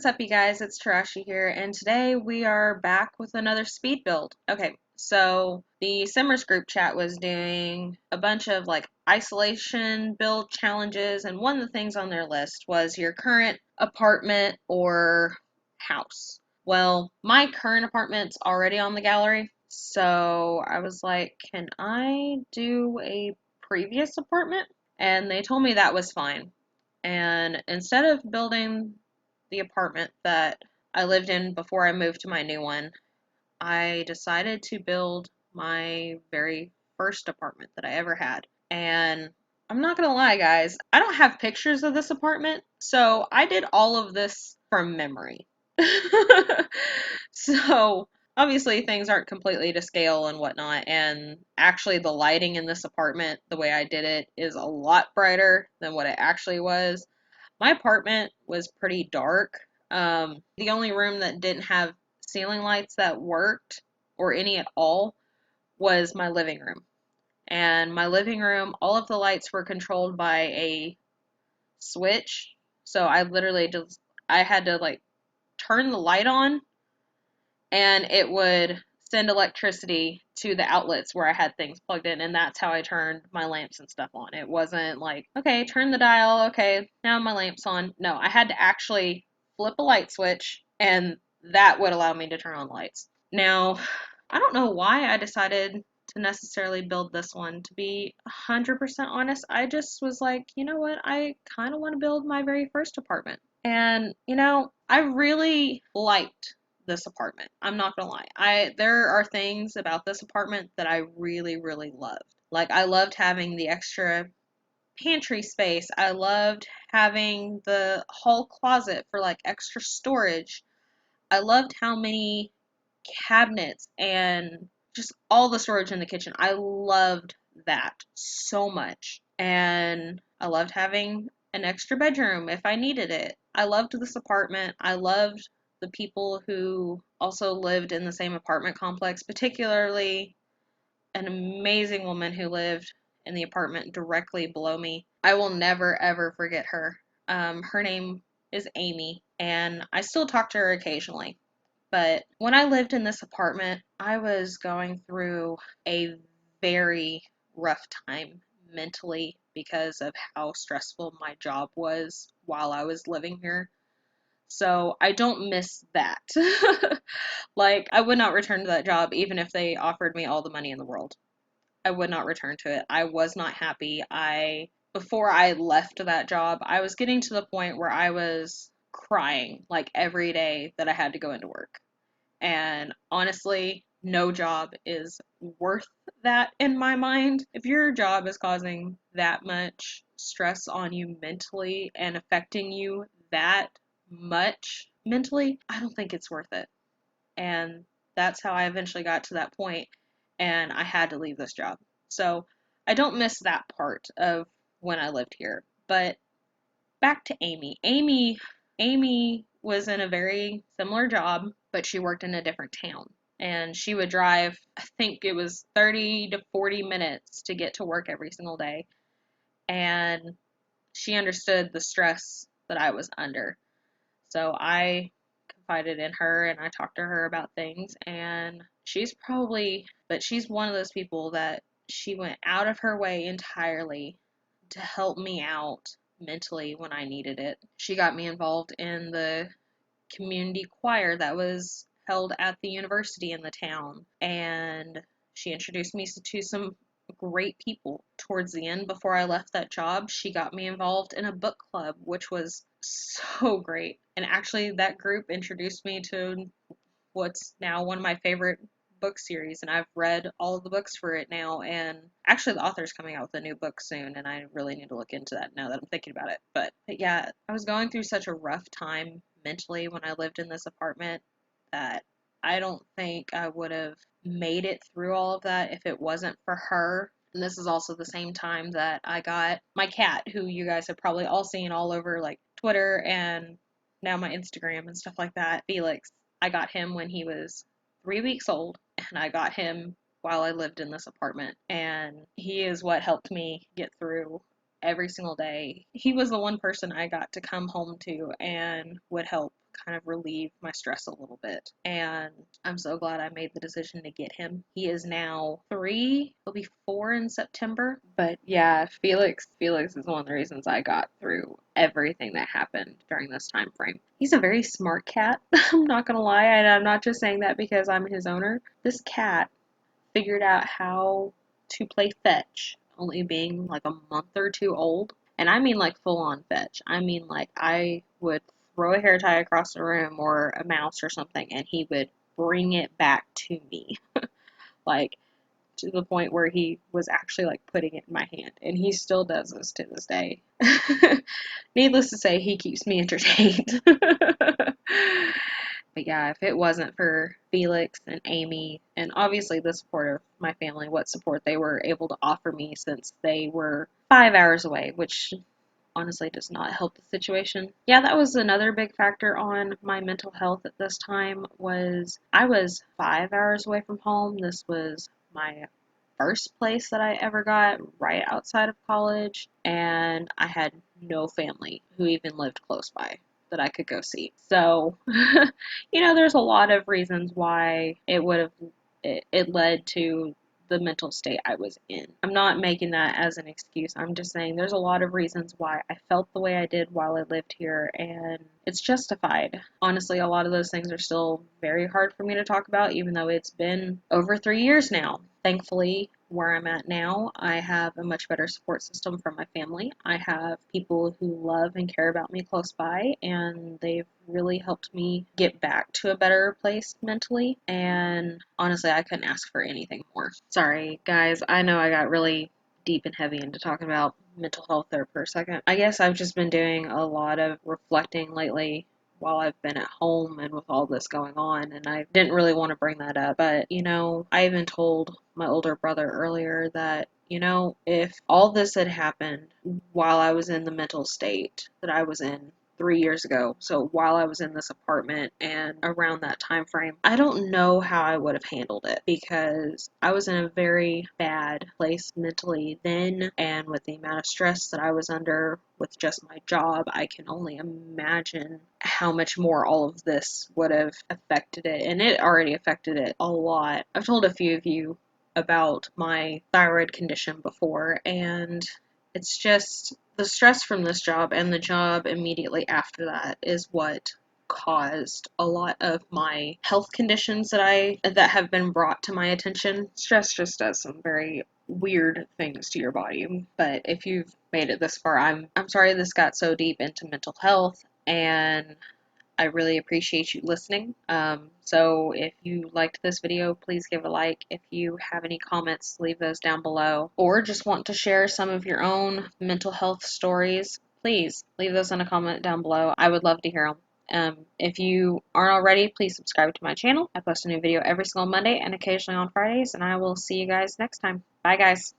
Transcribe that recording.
what's up, you guys? It's Tarashi here, and today we are back with another speed build. Okay, so the Simmers group chat was doing a bunch of like isolation build challenges, and one of the things on their list was your current apartment or house. Well, my current apartment's already on the gallery, so I was like, can I do a previous apartment? And they told me that was fine. And instead of building the apartment that I lived in before I moved to my new one, I decided to build my very first apartment that I ever had. And I'm not gonna lie, guys, I don't have pictures of this apartment, so I did all of this from memory. So, obviously, things aren't completely to scale and whatnot, and actually, the lighting in this apartment, the way I did it, is a lot brighter than what it actually was. My apartment was pretty dark. The only room that didn't have ceiling lights that worked, or any at all, was my living room. And my living room, all of the lights were controlled by a switch. So I had to like turn the light on and it would send electricity to the outlets where I had things plugged in, and that's how I turned my lamps and stuff on. It wasn't like, okay, turn the dial, okay, now my lamp's on. No, I had to actually flip a light switch, and that would allow me to turn on lights. Now, I don't know why I decided to necessarily build this one. To be 100% honest, I just was like, you know what, I kind of want to build my very first apartment. And, I really liked this apartment. I'm not gonna lie. There are things about this apartment that I really, really loved. Like I loved having the extra pantry space. I loved having the hall closet for like extra storage. I loved how many cabinets and just all the storage in the kitchen. I loved that so much. And I loved having an extra bedroom if I needed it. I loved this apartment. I loved the people who also lived in the same apartment complex, particularly an amazing woman who lived in the apartment directly below me. I will never ever forget her. Her name is Amy, and I still talk to her occasionally. But when I lived in this apartment, I was going through a very rough time mentally because of how stressful my job was while I was living here. So I don't miss that. Like, I would not return to that job even if they offered me all the money in the world. I would not return to it. I was not happy. Before I left that job, I was getting to the point where I was crying like every day that I had to go into work. And honestly, no job is worth that in my mind. If your job is causing that much stress on you mentally and affecting you that much mentally, I don't think it's worth it. And that's how I eventually got to that point, and I had to leave this job. So I don't miss that part of when I lived here. But back to Amy. Amy was in a very similar job, but she worked in a different town. And she would drive, I think it was 30 to 40 minutes to get to work every single day. And she understood the stress that I was under. So I confided in her and I talked to her about things. And she's one of those people that she went out of her way entirely to help me out mentally when I needed it. She got me involved in the community choir that was held at the university in the town, and she introduced me to some great people. Towards the end, before I left that job, she got me involved in a book club, which was so great. And actually, that group introduced me to what's now one of my favorite book series, and I've read all of the books for it now. And actually, the author's coming out with a new book soon, and I really need to look into that now that I'm thinking about it. But yeah, I was going through such a rough time mentally when I lived in this apartment that I don't think I would have made it through all of that if it wasn't for her. And this is also the same time that I got my cat, who you guys have probably all seen all over like Twitter and now my Instagram and stuff like that. Felix. I got him when he was 3 weeks old, and I got him while I lived in this apartment. And he is what helped me get through every single day. He was the one person I got to come home to and would help kind of relieve my stress a little bit. And I'm so glad I made the decision to get him. He is now 3, he'll be 4 in September. But yeah, Felix is one of the reasons I got through everything that happened during this time frame. He's a very smart cat. I'm not gonna lie, and I'm not just saying that because I'm his owner. This cat figured out how to play fetch, only being like a month or two old. And I mean like full on fetch. I mean like I would throw a hair tie across the room or a mouse or something and he would bring it back to me. Like to the point where he was actually like putting it in my hand. And he still does this to this day. Needless to say, he keeps me entertained. But yeah, if it wasn't for Felix and Amy, and obviously the support of my family, what support they were able to offer me since they were 5 hours away, which honestly does not help the situation. Yeah, that was another big factor on my mental health at this time was I was 5 hours away from home. This was my first place that I ever got right outside of college, and I had no family who even lived close by that I could go see. So, there's a lot of reasons why it led to the mental state I was in. I'm not making that as an excuse. I'm just saying there's a lot of reasons why I felt the way I did while I lived here, and it's justified. Honestly, a lot of those things are still very hard for me to talk about, even though it's been over 3 years now. Thankfully, where I'm at now, I have a much better support system from my family. I have people who love and care about me close by, and they've really helped me get back to a better place mentally. And honestly, I couldn't ask for anything more. Sorry, guys. I know I got really deep and heavy into talking about mental health there for a second. I guess I've just been doing a lot of reflecting lately while I've been at home and with all this going on, and I didn't really want to bring that up. But, I even told my older brother earlier that, if all this had happened while I was in the mental state that I was in 3 years ago, so while I was in this apartment and around that time frame, I don't know how I would have handled it because I was in a very bad place mentally then, and with the amount of stress that I was under with just my job, I can only imagine how much more all of this would have affected it, and it already affected it a lot. I've told a few of you about my thyroid condition before, and it's just the stress from this job and the job immediately after that is what caused a lot of my health conditions that have been brought to my attention. Stress just does some very weird things to your body. But if you've made it this far, I'm sorry this got so deep into mental health, and I really appreciate you listening. So if you liked this video, please give a like. If you have any comments, leave those down below. Or just want to share some of your own mental health stories, please leave those in a comment down below. I would love to hear them. If you aren't already, please subscribe to my channel. I post a new video every single Monday and occasionally on Fridays, and I will see you guys next time. Bye, guys.